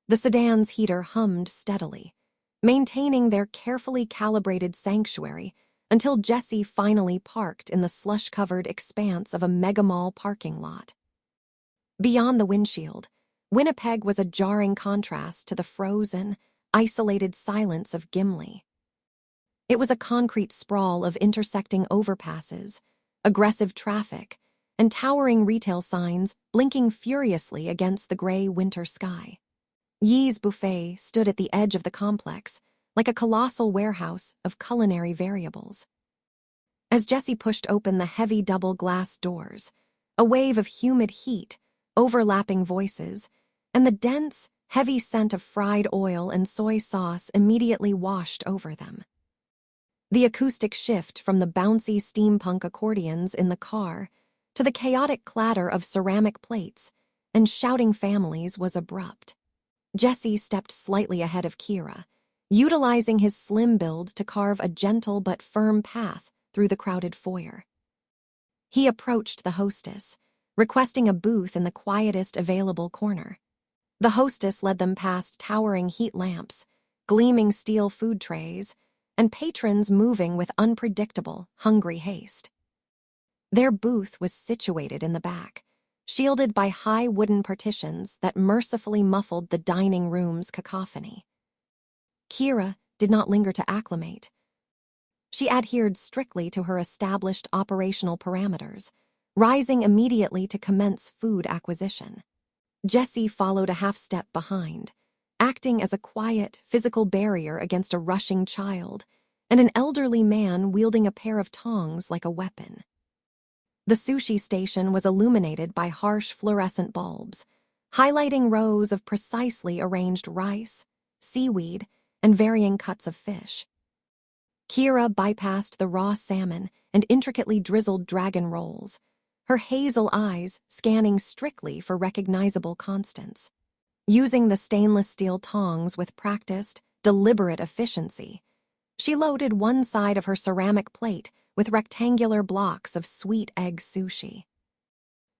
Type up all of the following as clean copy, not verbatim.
The sedan's heater hummed steadily, maintaining their carefully calibrated sanctuary until Jessie finally parked in the slush-covered expanse of a megamall parking lot. Beyond the windshield, Winnipeg was a jarring contrast to the frozen, isolated silence of Gimli. It was a concrete sprawl of intersecting overpasses, aggressive traffic, and towering retail signs blinking furiously against the gray winter sky. Yi's buffet stood at the edge of the complex, like a colossal warehouse of culinary variables. As Jessie pushed open the heavy double glass doors, a wave of humid heat, overlapping voices, and the dense, heavy scent of fried oil and soy sauce immediately washed over them. The acoustic shift from the bouncy steampunk accordions in the car to the chaotic clatter of ceramic plates and shouting families was abrupt. Jessie stepped slightly ahead of Kira, utilizing his slim build to carve a gentle but firm path through the crowded foyer. He approached the hostess, requesting a booth in the quietest available corner. The hostess led them past towering heat lamps, gleaming steel food trays, and patrons moving with unpredictable, hungry haste. Their booth was situated in the back, shielded by high wooden partitions that mercifully muffled the dining room's cacophony. Kira did not linger to acclimate. She adhered strictly to her established operational parameters, rising immediately to commence food acquisition. Jessie followed a half-step behind, acting as a quiet, physical barrier against a rushing child and an elderly man wielding a pair of tongs like a weapon. The sushi station was illuminated by harsh fluorescent bulbs, highlighting rows of precisely arranged rice, seaweed, and varying cuts of fish. Kira bypassed the raw salmon and intricately drizzled dragon rolls, her hazel eyes scanning strictly for recognizable constants. Using the stainless steel tongs with practiced, deliberate efficiency, she loaded one side of her ceramic plate with rectangular blocks of sweet egg sushi.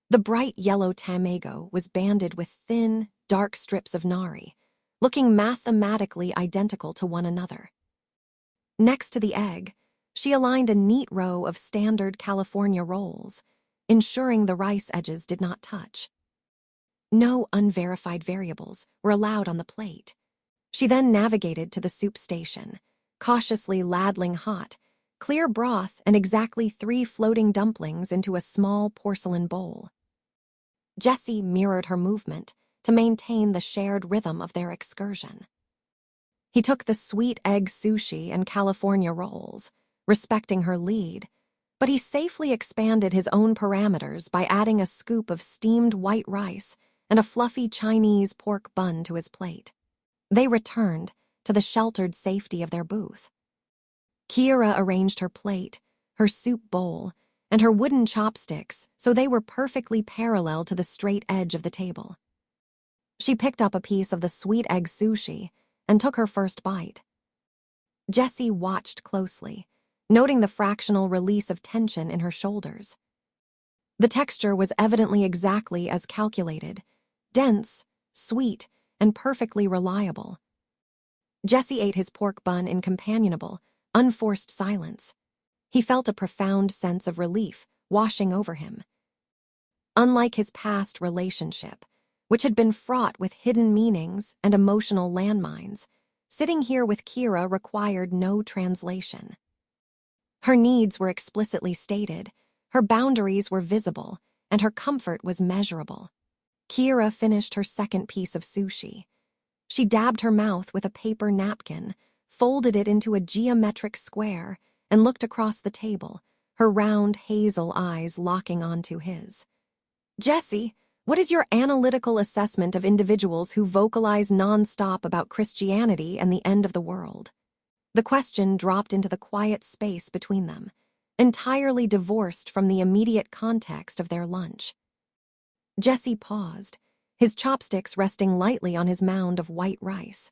The bright yellow tamago was banded with thin, dark strips of nari, looking mathematically identical to one another. Next to the egg, she aligned a neat row of standard California rolls, ensuring the rice edges did not touch. No unverified variables were allowed on the plate. She then navigated to the soup station, cautiously ladling hot, clear broth and exactly 3 floating dumplings into a small porcelain bowl. Jessie mirrored her movement to maintain the shared rhythm of their excursion. He took the sweet egg sushi and California rolls, respecting her lead, but he safely expanded his own parameters by adding a scoop of steamed white rice and a fluffy Chinese pork bun to his plate. They returned to the sheltered safety of their booth. Kira arranged her plate, her soup bowl, and her wooden chopsticks so they were perfectly parallel to the straight edge of the table. She picked up a piece of the sweet egg sushi and took her first bite. Jessie watched closely, noting the fractional release of tension in her shoulders. The texture was evidently exactly as calculated, dense, sweet, and perfectly reliable. Jessie ate his pork bun in companionable, unforced silence. He felt a profound sense of relief washing over him. Unlike his past relationship, which had been fraught with hidden meanings and emotional landmines, sitting here with Kira required no translation. Her needs were explicitly stated, her boundaries were visible, and her comfort was measurable. Kira finished her second piece of sushi. She dabbed her mouth with a paper napkin, folded it into a geometric square, and looked across the table, her round hazel eyes locking onto his. "Jessie, what is your analytical assessment of individuals who vocalize nonstop about Christianity and the end of the world?" The question dropped into the quiet space between them, entirely divorced from the immediate context of their lunch. Jessie paused, his chopsticks resting lightly on his mound of white rice.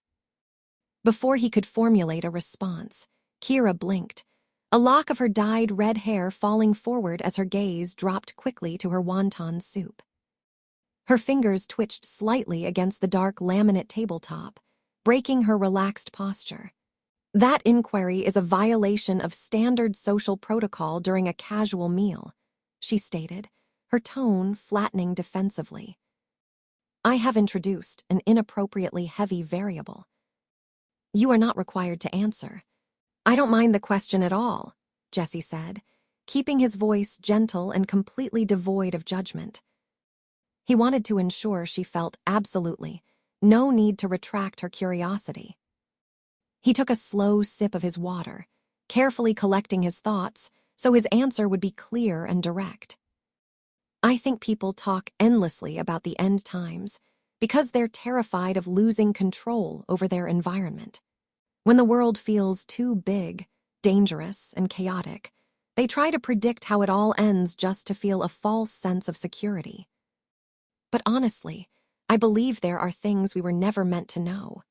Before he could formulate a response, Kira blinked, a lock of her dyed red hair falling forward as her gaze dropped quickly to her wonton soup. Her fingers twitched slightly against the dark laminate tabletop, breaking her relaxed posture. That inquiry is a violation of standard social protocol during a casual meal, she stated, her tone flattening defensively. I have introduced an inappropriately heavy variable. You are not required to answer. I don't mind the question at all, Jessie said, keeping his voice gentle and completely devoid of judgment. He wanted to ensure she felt absolutely no need to retract her curiosity. He took a slow sip of his water, carefully collecting his thoughts so his answer would be clear and direct. I think people talk endlessly about the end times because they're terrified of losing control over their environment. When the world feels too big, dangerous, and chaotic, they try to predict how it all ends just to feel a false sense of security. But honestly, I believe there are things we were never meant to know.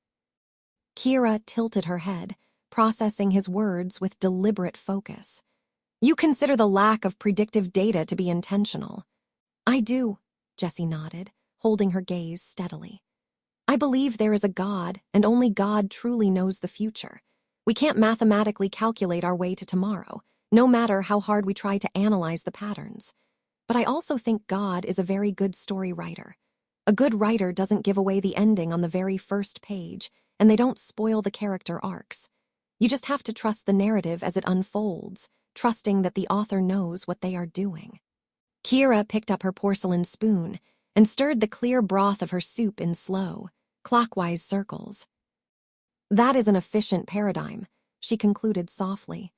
Kira tilted her head, processing his words with deliberate focus. You consider the lack of predictive data to be intentional. I do, Jessie nodded, holding her gaze steadily. I believe there is a God, and only God truly knows the future. We can't mathematically calculate our way to tomorrow, no matter how hard we try to analyze the patterns. But I also think God is a very good story writer. A good writer doesn't give away the ending on the very first page, and they don't spoil the character arcs. You just have to trust the narrative as it unfolds, trusting that the author knows what they are doing. Kira picked up her porcelain spoon and stirred the clear broth of her soup in slow, clockwise circles. That is an efficient paradigm, she concluded softly.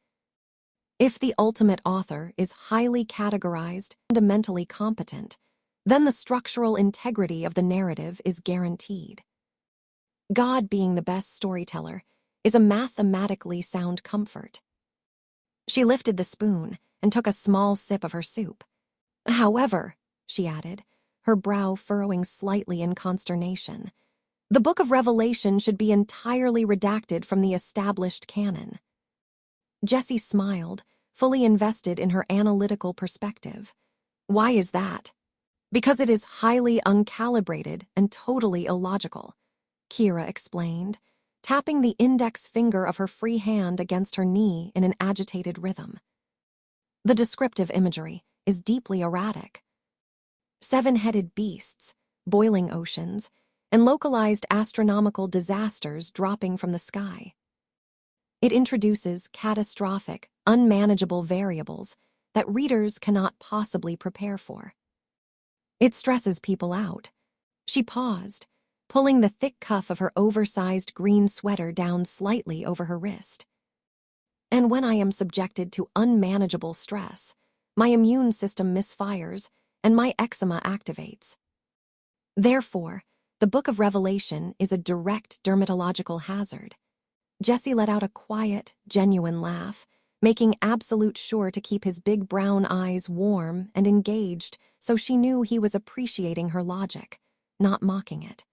If the ultimate author is highly categorized and mentally competent, then the structural integrity of the narrative is guaranteed. God being the best storyteller is a mathematically sound comfort. She lifted the spoon and took a small sip of her soup. However, she added, her brow furrowing slightly in consternation, the Book of Revelation should be entirely redacted from the established canon. Jessie smiled, fully invested in her analytical perspective. Why is that? Because it is highly uncalibrated and totally illogical, Kira explained, tapping the index finger of her free hand against her knee in an agitated rhythm. The descriptive imagery is deeply erratic. Seven-headed beasts, boiling oceans, and localized astronomical disasters dropping from the sky. It introduces catastrophic, unmanageable variables that readers cannot possibly prepare for. It stresses people out. She paused, pulling the thick cuff of her oversized green sweater down slightly over her wrist. And when I am subjected to unmanageable stress, my immune system misfires and my eczema activates. Therefore, the Book of Revelation is a direct dermatological hazard. Jessie let out a quiet, genuine laugh, making absolute sure to keep his big brown eyes warm and engaged so she knew he was appreciating her logic, not mocking it.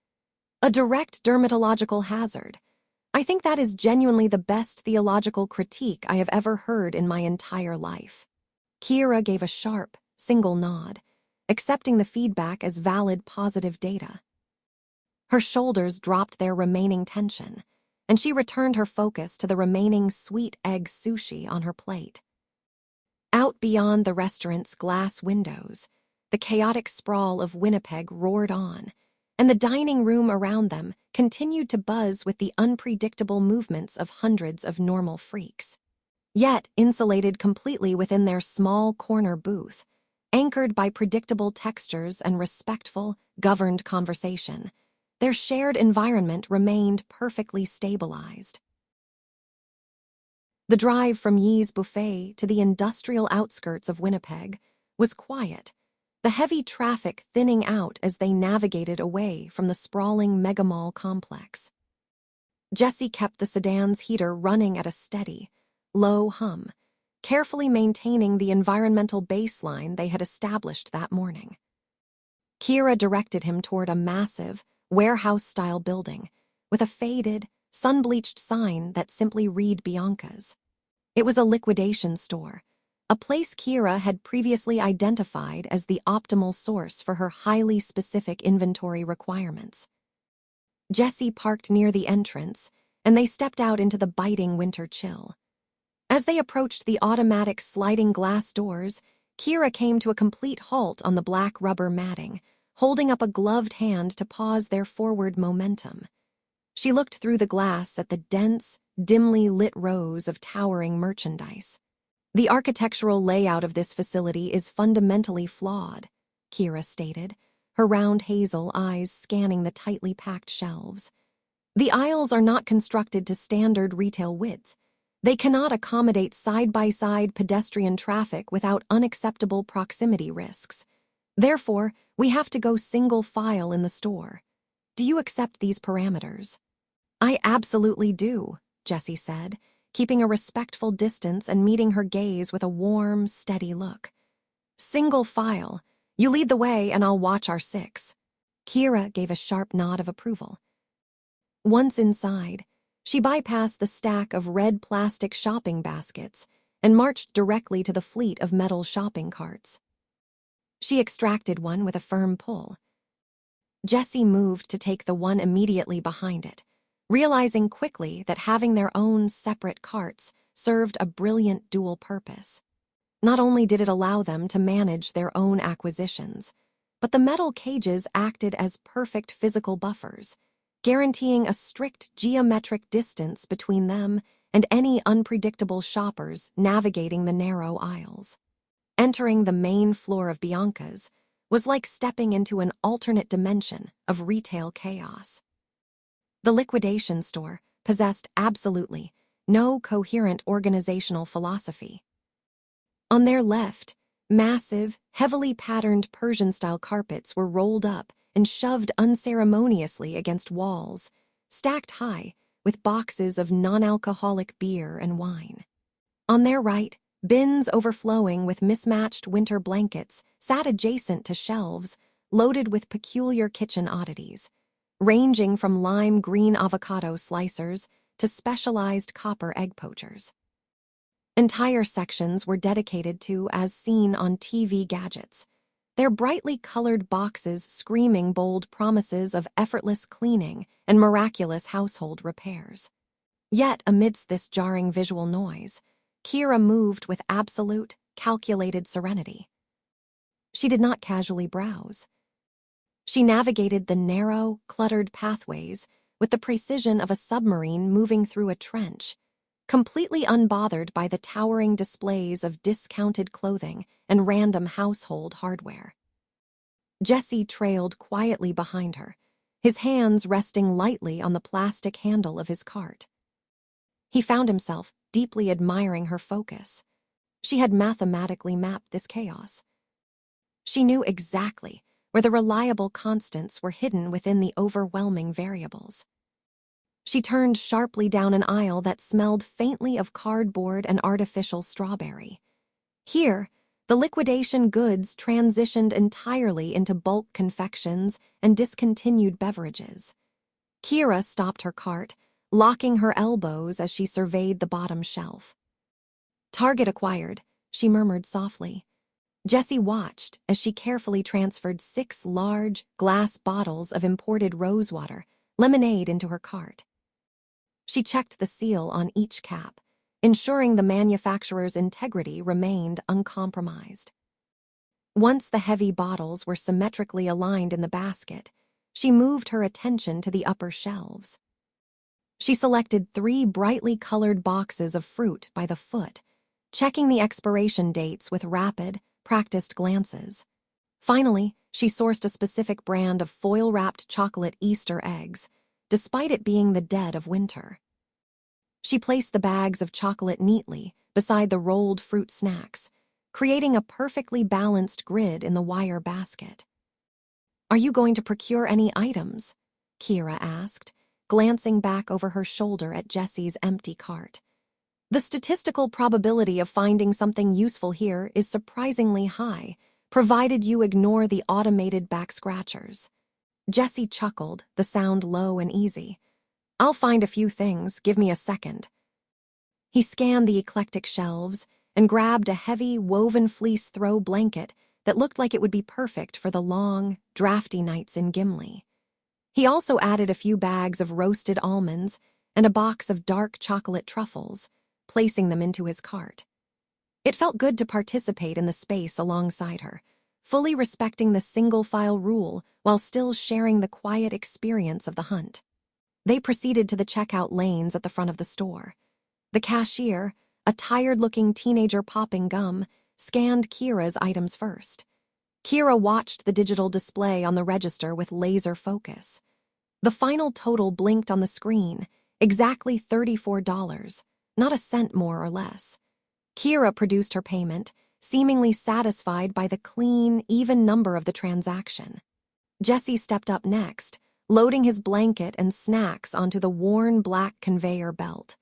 A direct dermatological hazard. I think that is genuinely the best theological critique I have ever heard in my entire life. Kira gave a sharp, single nod, accepting the feedback as valid positive data. Her shoulders dropped their remaining tension, and she returned her focus to the remaining sweet egg sushi on her plate. Out beyond the restaurant's glass windows, the chaotic sprawl of Winnipeg roared on, and the dining room around them continued to buzz with the unpredictable movements of hundreds of normal freaks. Yet insulated completely within their small corner booth, anchored by predictable textures and respectful, governed conversation, their shared environment remained perfectly stabilized. The drive from Yee's Buffet to the industrial outskirts of Winnipeg was quiet, the heavy traffic thinning out as they navigated away from the sprawling megamall complex. Jessie kept the sedan's heater running at a steady, low hum, carefully maintaining the environmental baseline they had established that morning. Kira directed him toward a massive, warehouse-style building with a faded, sun-bleached sign that simply read Bianca's. It was a liquidation store, a place Kira had previously identified as the optimal source for her highly specific inventory requirements. Jessie parked near the entrance, and they stepped out into the biting winter chill. As they approached the automatic sliding glass doors, Kira came to a complete halt on the black rubber matting, holding up a gloved hand to pause their forward momentum. She looked through the glass at the dense, dimly lit rows of towering merchandise. The architectural layout of this facility is fundamentally flawed, Kira stated, her round hazel eyes scanning the tightly packed shelves. The aisles are not constructed to standard retail width. They cannot accommodate side-by-side pedestrian traffic without unacceptable proximity risks. Therefore, we have to go single file in the store. Do you accept these parameters? I absolutely do, Jessie said, keeping a respectful distance and meeting her gaze with a warm, steady look. Single file. You lead the way and I'll watch our six. Kira gave a sharp nod of approval. Once inside, she bypassed the stack of red plastic shopping baskets and marched directly to the fleet of metal shopping carts. She extracted one with a firm pull. Jessie moved to take the one immediately behind it, realizing quickly that having their own separate carts served a brilliant dual purpose. Not only did it allow them to manage their own acquisitions, but the metal cages acted as perfect physical buffers, guaranteeing a strict geometric distance between them and any unpredictable shoppers navigating the narrow aisles. Entering the main floor of Bianca's was like stepping into an alternate dimension of retail chaos. The liquidation store possessed absolutely no coherent organizational philosophy. On their left, massive, heavily patterned Persian-style carpets were rolled up and shoved unceremoniously against walls, stacked high with boxes of non-alcoholic beer and wine. On their right, bins overflowing with mismatched winter blankets sat adjacent to shelves loaded with peculiar kitchen oddities, ranging from lime green avocado slicers to specialized copper egg poachers. Entire sections were dedicated to as seen on TV gadgets, their brightly colored boxes screaming bold promises of effortless cleaning and miraculous household repairs. Yet, amidst this jarring visual noise, Kira moved with absolute, calculated serenity. She did not casually browse. She navigated the narrow, cluttered pathways with the precision of a submarine moving through a trench, completely unbothered by the towering displays of discounted clothing and random household hardware. Jessie trailed quietly behind her, his hands resting lightly on the plastic handle of his cart. He found himself deeply admiring her focus. She had mathematically mapped this chaos. She knew exactly where the reliable constants were hidden within the overwhelming variables. She turned sharply down an aisle that smelled faintly of cardboard and artificial strawberry. Here, the liquidation goods transitioned entirely into bulk confections and discontinued beverages. Kira stopped her cart, locking her elbows as she surveyed the bottom shelf. "Target acquired," she murmured softly. Jessie watched as she carefully transferred 6 large, glass bottles of imported rosewater, lemonade into her cart. She checked the seal on each cap, ensuring the manufacturer's integrity remained uncompromised. Once the heavy bottles were symmetrically aligned in the basket, she moved her attention to the upper shelves. She selected 3 brightly colored boxes of fruit by the foot, checking the expiration dates with rapid, practiced glances. Finally, she sourced a specific brand of foil-wrapped chocolate Easter eggs, despite it being the dead of winter. She placed the bags of chocolate neatly beside the rolled fruit snacks, creating a perfectly balanced grid in the wire basket. "Are you going to procure any items?" Kira asked, glancing back over her shoulder at Jessie's empty cart. "The statistical probability of finding something useful here is surprisingly high, provided you ignore the automated back scratchers." Jessie chuckled, the sound low and easy. "I'll find a few things, give me a second." He scanned the eclectic shelves and grabbed a heavy, woven fleece throw blanket that looked like it would be perfect for the long, drafty nights in Gimli. He also added a few bags of roasted almonds and a box of dark chocolate truffles, placing them into his cart. It felt good to participate in the space alongside her, fully respecting the single-file rule while still sharing the quiet experience of the hunt. They proceeded to the checkout lanes at the front of the store. The cashier, a tired-looking teenager popping gum, scanned Kira's items first. Kira watched the digital display on the register with laser focus. The final total blinked on the screen, exactly $34, not a cent more or less. Kira produced her payment, seemingly satisfied by the clean, even number of the transaction. Jessie stepped up next, loading his blanket and snacks onto the worn black conveyor belt.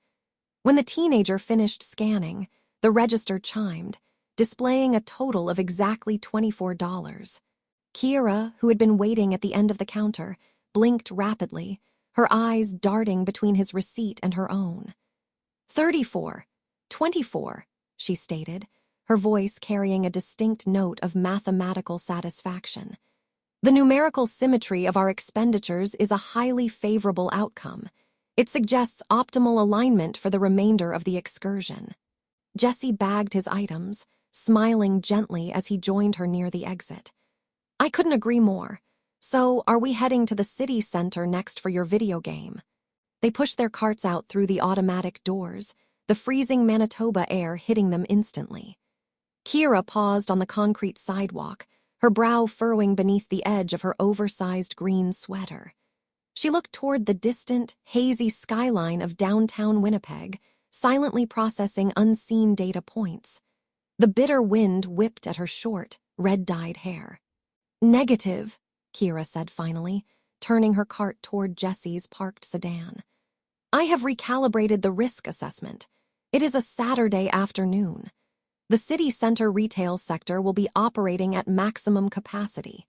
When the teenager finished scanning, the register chimed, displaying a total of exactly $24. Kira, who had been waiting at the end of the counter, blinked rapidly, her eyes darting between his receipt and her own. 34, 24, she stated, her voice carrying a distinct note of mathematical satisfaction. The numerical symmetry of our expenditures is a highly favorable outcome. It suggests optimal alignment for the remainder of the excursion. Jessie bagged his items, smiling gently as he joined her near the exit. I couldn't agree more. So, are we heading to the city center next for your video game? They pushed their carts out through the automatic doors, the freezing Manitoba air hitting them instantly. Kira paused on the concrete sidewalk, her brow furrowing beneath the edge of her oversized green sweater. She looked toward the distant, hazy skyline of downtown Winnipeg, silently processing unseen data points. The bitter wind whipped at her short, red-dyed hair. Negative, Kira said finally, turning her cart toward Jessie's parked sedan. I have recalibrated the risk assessment. It is a Saturday afternoon. The city center retail sector will be operating at maximum capacity.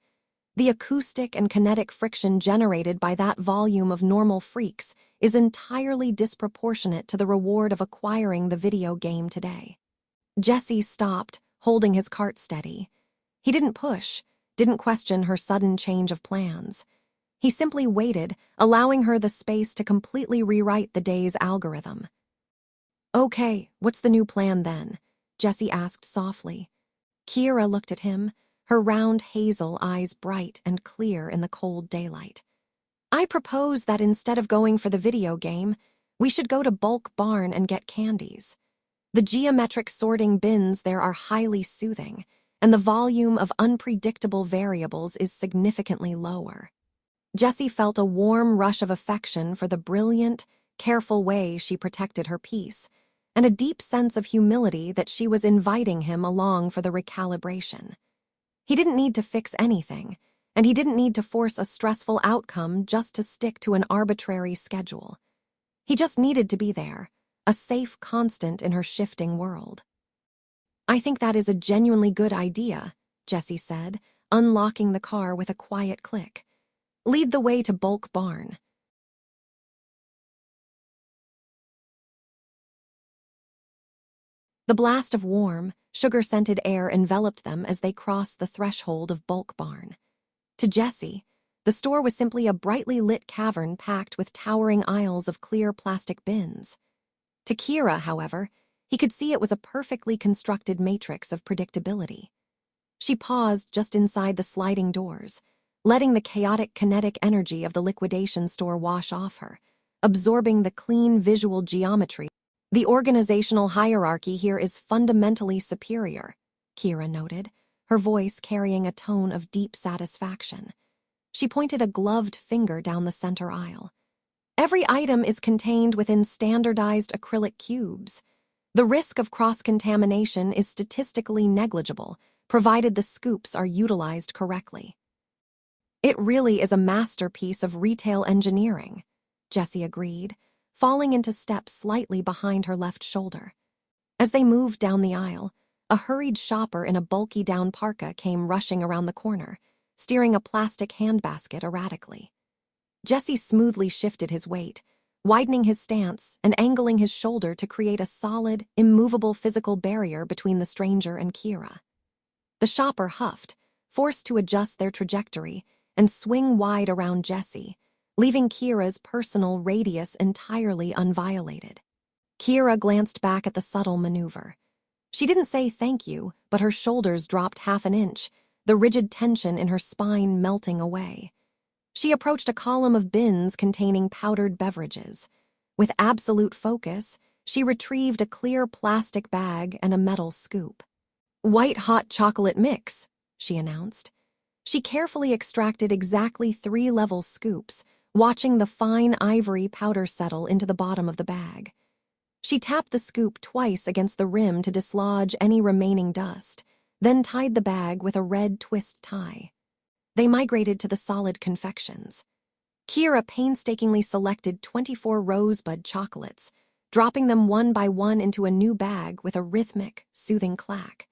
The acoustic and kinetic friction generated by that volume of normal freaks is entirely disproportionate to the reward of acquiring the video game today. Jessie stopped, holding his cart steady. He didn't push, didn't question her sudden change of plans. He simply waited, allowing her the space to completely rewrite the day's algorithm. Okay, what's the new plan then? Jessie asked softly. Kira looked at him, her round hazel eyes bright and clear in the cold daylight. I propose that instead of going for the video game, we should go to Bulk Barn and get candies. The geometric sorting bins there are highly soothing, and the volume of unpredictable variables is significantly lower. Jessie felt a warm rush of affection for the brilliant, careful way she protected her peace, and a deep sense of humility that she was inviting him along for the recalibration. He didn't need to fix anything, and he didn't need to force a stressful outcome just to stick to an arbitrary schedule. He just needed to be there, a safe constant in her shifting world. I think that is a genuinely good idea, Jessie said, unlocking the car with a quiet click. Lead the way to Bulk Barn. The blast of warm, sugar-scented air enveloped them as they crossed the threshold of Bulk Barn. To Jessie, the store was simply a brightly lit cavern packed with towering aisles of clear plastic bins. To Kira, however, he could see it was a perfectly constructed matrix of predictability. She paused just inside the sliding doors, letting the chaotic kinetic energy of the liquidation store wash off her, absorbing the clean visual geometry. The organizational hierarchy here is fundamentally superior, Kira noted, her voice carrying a tone of deep satisfaction. She pointed a gloved finger down the center aisle. Every item is contained within standardized acrylic cubes. The risk of cross-contamination is statistically negligible, provided the scoops are utilized correctly. It really is a masterpiece of retail engineering, Jessie agreed, falling into step slightly behind her left shoulder. As they moved down the aisle, a hurried shopper in a bulky down parka came rushing around the corner, steering a plastic handbasket erratically. Jessie smoothly shifted his weight, widening his stance and angling his shoulder to create a solid, immovable physical barrier between the stranger and Kira. The shopper huffed, forced to adjust their trajectory and swing wide around Jessie, leaving Kira's personal radius entirely unviolated. Kira glanced back at the subtle maneuver. She didn't say thank you, but her shoulders dropped half an inch, the rigid tension in her spine melting away. She approached a column of bins containing powdered beverages. With absolute focus, she retrieved a clear plastic bag and a metal scoop. "White hot chocolate mix," she announced. She carefully extracted exactly 3 level scoops, watching the fine ivory powder settle into the bottom of the bag. She tapped the scoop twice against the rim to dislodge any remaining dust, then tied the bag with a red twist tie. They migrated to the solid confections. Kira painstakingly selected 24 rosebud chocolates, dropping them one by one into a new bag with a rhythmic, soothing clack.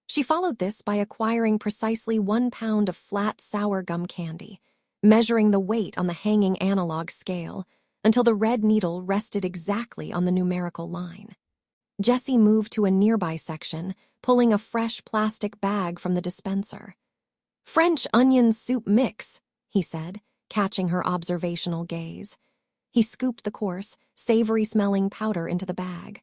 She followed this by acquiring precisely 1 pound of flat sour gum candy, measuring the weight on the hanging analog scale until the red needle rested exactly on the numerical line. Jessie moved to a nearby section, pulling a fresh plastic bag from the dispenser. "French onion soup mix," he said, catching her observational gaze. He scooped the coarse, savory-smelling powder into the bag.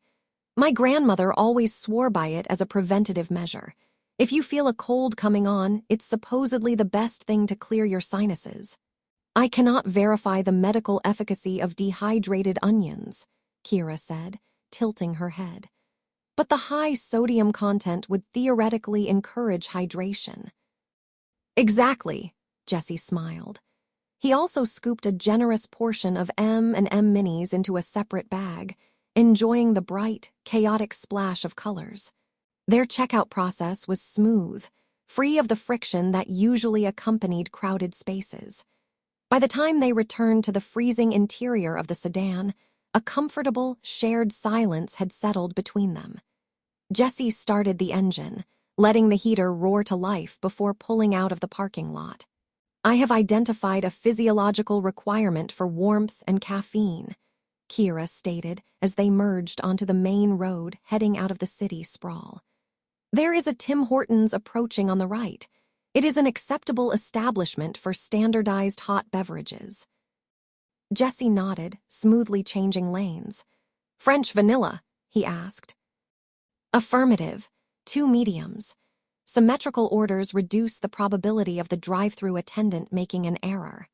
"My grandmother always swore by it as a preventative measure. If you feel a cold coming on, it's supposedly the best thing to clear your sinuses." "I cannot verify the medical efficacy of dehydrated onions," Kira said, tilting her head. "But the high sodium content would theoretically encourage hydration." "Exactly," Jessie smiled. He also scooped a generous portion of M&M minis into a separate bag, enjoying the bright, chaotic splash of colors. Their checkout process was smooth, free of the friction that usually accompanied crowded spaces. By the time they returned to the freezing interior of the sedan, a comfortable, shared silence had settled between them. Jessie started the engine, letting the heater roar to life before pulling out of the parking lot. "I have identified a physiological requirement for warmth and caffeine," Kira stated as they merged onto the main road heading out of the city sprawl. "There is a Tim Hortons approaching on the right. It is an acceptable establishment for standardized hot beverages." Jessie nodded, smoothly changing lanes. "French vanilla?" he asked. "Affirmative. 2 mediums." Symmetrical orders reduced the probability of the drive-thru attendant making an error.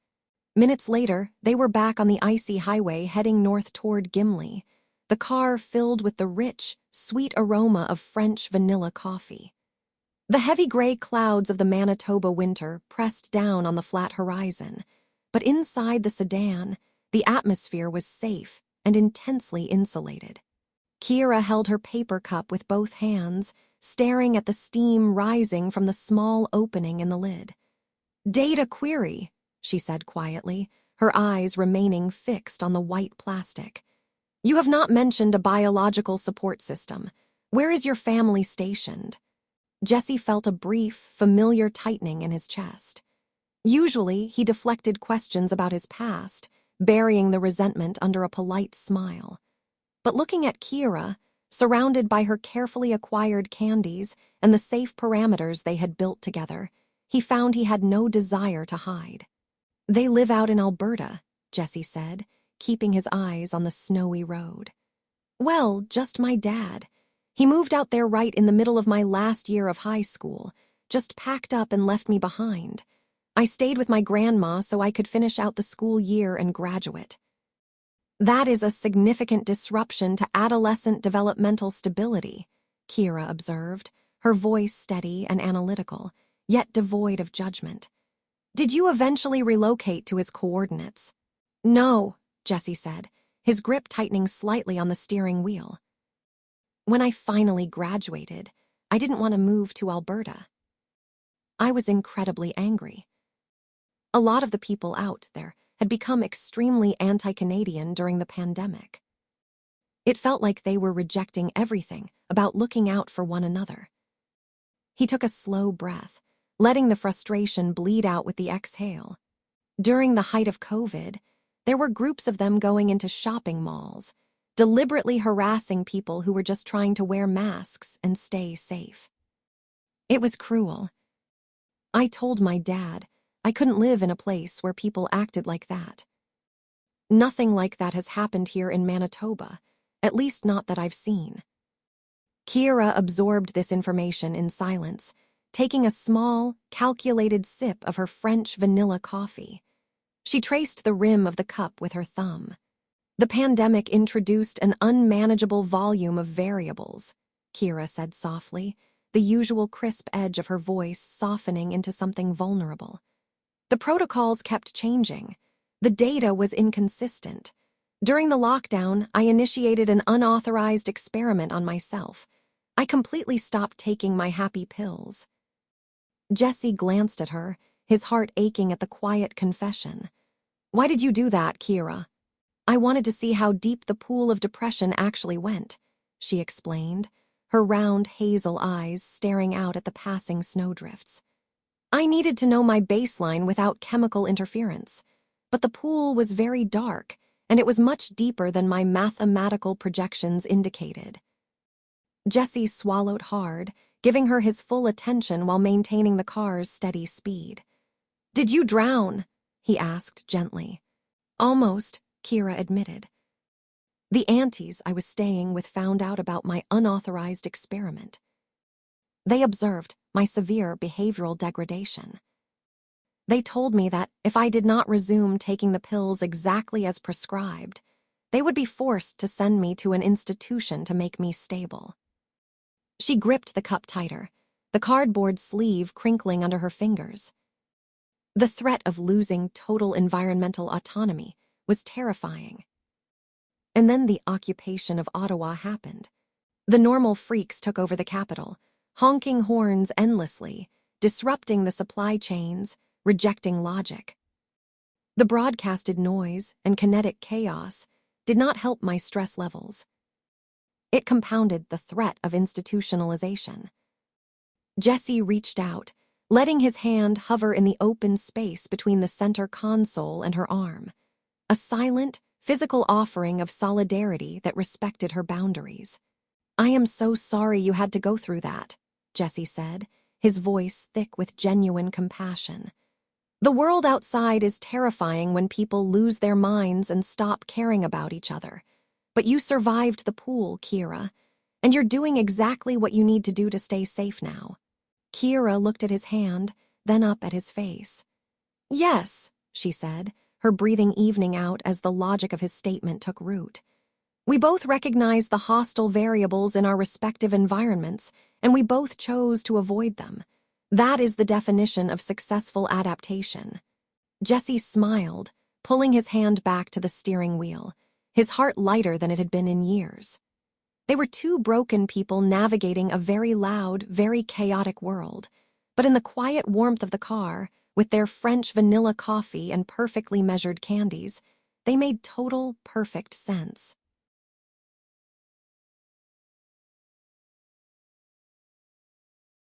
Minutes later, they were back on the icy highway heading north toward Gimli, the car filled with the rich, sweet aroma of French vanilla coffee. The heavy gray clouds of the Manitoba winter pressed down on the flat horizon, but inside the sedan, the atmosphere was safe and intensely insulated. Kira held her paper cup with both hands, staring at the steam rising from the small opening in the lid. "Data query," she said quietly, her eyes remaining fixed on the white plastic. "You have not mentioned a biological support system. Where is your family stationed?" Jessie felt a brief, familiar tightening in his chest. Usually, he deflected questions about his past, burying the resentment under a polite smile. But looking at Kira, surrounded by her carefully acquired candies and the safe parameters they had built together, he found he had no desire to hide. "They live out in Alberta," Jessie said, keeping his eyes on the snowy road. "Well, just my dad. He moved out there right in the middle of my last year of high school, just packed up and left me behind. I stayed with my grandma so I could finish out the school year and graduate." "That is a significant disruption to adolescent developmental stability," Kira observed, her voice steady and analytical, yet devoid of judgment. "Did you eventually relocate to his coordinates?" "No," Jessie said, his grip tightening slightly on the steering wheel. "When I finally graduated, I didn't want to move to Alberta." I was incredibly angry. A lot of the people out there had become extremely anti-Canadian during the pandemic. It felt like they were rejecting everything about looking out for one another. He took a slow breath, letting the frustration bleed out with the exhale. During the height of COVID, There were groups of them going into shopping malls, deliberately harassing people who were just trying to wear masks and stay safe. It was cruel. I told my dad I couldn't live in a place where people acted like that. Nothing like that has happened here in Manitoba, at least not that I've seen. Kira absorbed this information in silence, taking a small, calculated sip of her French vanilla coffee. She traced the rim of the cup with her thumb. The pandemic introduced an unmanageable volume of variables, Kira said softly, the usual crisp edge of her voice softening into something vulnerable. The protocols kept changing. The data was inconsistent. During the lockdown, I initiated an unauthorized experiment on myself. I completely stopped taking my happy pills. Jessie glanced at her, his heart aching at the quiet confession. Why did you do that, Kira? I wanted to see how deep the pool of depression actually went, she explained, her round hazel eyes staring out at the passing snowdrifts. I needed to know my baseline without chemical interference, but the pool was very dark, and it was much deeper than my mathematical projections indicated. Jessie swallowed hard, giving her his full attention while maintaining the car's steady speed. Did you drown? He asked gently. Almost, Kira admitted. The aunties I was staying with found out about my unauthorized experiment. They observed my severe behavioral degradation. They told me that if I did not resume taking the pills exactly as prescribed, they would be forced to send me to an institution to make me stable. She gripped the cup tighter, the cardboard sleeve crinkling under her fingers. The threat of losing total environmental autonomy was terrifying. And then the occupation of Ottawa happened. The normal freaks took over the capital, honking horns endlessly, disrupting the supply chains, rejecting logic. The broadcasted noise and kinetic chaos did not help my stress levels. It compounded the threat of institutionalization. Jessie reached out, letting his hand hover in the open space between the center console and her arm, a silent, physical offering of solidarity that respected her boundaries. I am so sorry you had to go through that, Jessie said, his voice thick with genuine compassion. The world outside is terrifying when people lose their minds and stop caring about each other. But you survived the pool, Kira, and you're doing exactly what you need to do to stay safe now. Kira looked at his hand, then up at his face. Yes, she said, her breathing evening out as the logic of his statement took root. We both recognize the hostile variables in our respective environments, and we both chose to avoid them. That is the definition of successful adaptation. Jessie smiled, pulling his hand back to the steering wheel, his heart lighter than it had been in years. They were two broken people navigating a very loud, very chaotic world, but in the quiet warmth of the car, with their French vanilla coffee and perfectly measured candies, they made total, perfect sense.